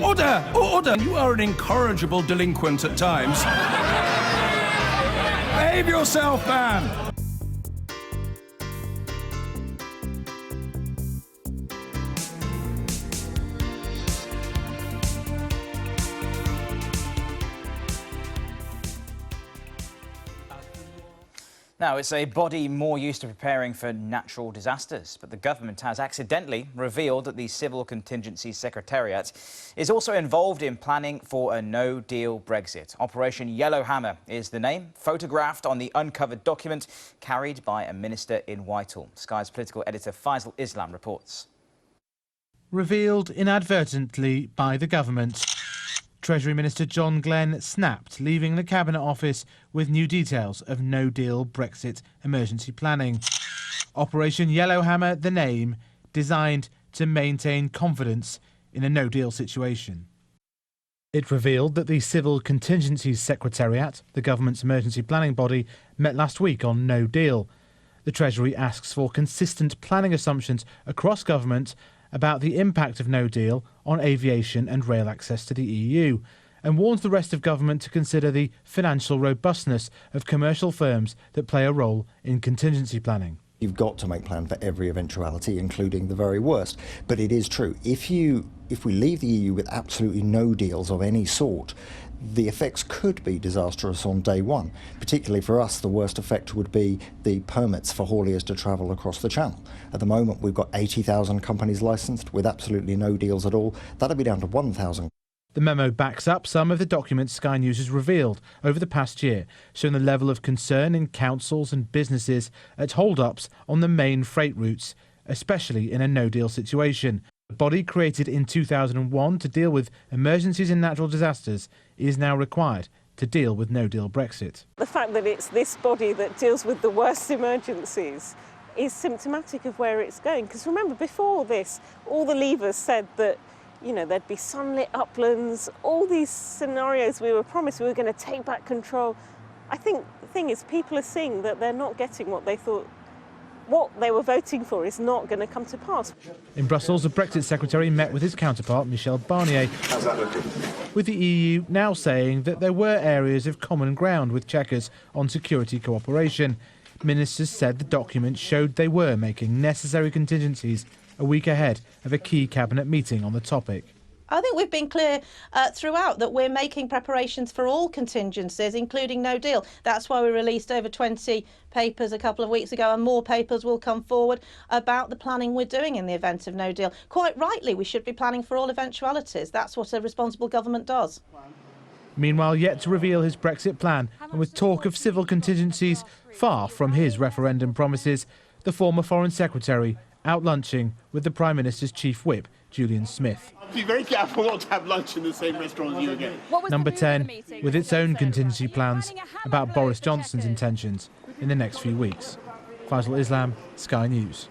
Order! Order! You are an incorrigible delinquent at times. Behave yourself, man! Now, it's a body more used to preparing for natural disasters, but the government has accidentally revealed that the Civil Contingency Secretariat is also involved in planning for a no-deal Brexit. Operation Yellowhammer is the name, photographed on the uncovered document carried by a minister in Whitehall. Sky's political editor Faisal Islam reports. Revealed inadvertently by the government. Treasury Minister John Glenn snapped, leaving the Cabinet Office with new details of no-deal Brexit emergency planning. Operation Yellowhammer, the name, designed to maintain confidence in a no-deal situation. It revealed that the Civil Contingencies Secretariat, the government's emergency planning body, met last week on no deal. The Treasury asks for consistent planning assumptions across government about the impact of no deal on aviation and rail access to the EU, and warns the rest of government to consider the financial robustness of commercial firms that play a role in contingency planning. You've got to make plan for every eventuality, including the very worst. But it is true, if we leave the EU with absolutely no deals of any sort, the effects could be disastrous on day one. Particularly for us, the worst effect would be the permits for hauliers to travel across the channel. At the moment, we've got 80,000 companies licensed with absolutely no deals at all. That'll be down to 1,000. The memo backs up some of the documents Sky News has revealed over the past year, showing the level of concern in councils and businesses at hold-ups on the main freight routes, especially in a no-deal situation. The body created in 2001 to deal with emergencies and natural disasters is now required to deal with no-deal Brexit. The fact that it's this body that deals with the worst emergencies is symptomatic of where it's going. Because remember, before this, all the levers said that, you know, there'd be sunlit uplands, all these scenarios we were promised we were going to take back control. I think the thing is, people are seeing that they're not getting what they thought. What they were voting for is not going to come to pass. In Brussels, the Brexit Secretary met with his counterpart, Michel Barnier, with the EU now saying that there were areas of common ground with Chequers on security cooperation. Ministers said the document showed they were making necessary contingencies a week ahead of a key cabinet meeting on the topic. I think we've been clear throughout that we're making preparations for all contingencies, including no deal. That's why we released over 20 papers a couple of weeks ago, and more papers will come forward about the planning we're doing in the event of no deal. Quite rightly, we should be planning for all eventualities. That's what a responsible government does. Meanwhile, yet to reveal his Brexit plan, and with talk of civil contingencies far from his referendum promises, the former Foreign Secretary out lunching with the Prime Minister's chief whip, Julian Smith. Be very careful not to have lunch in the same restaurant as you again. Number 10, with its own contingency plans about Boris Johnson's intentions in the next few weeks. Faisal Islam, Sky News.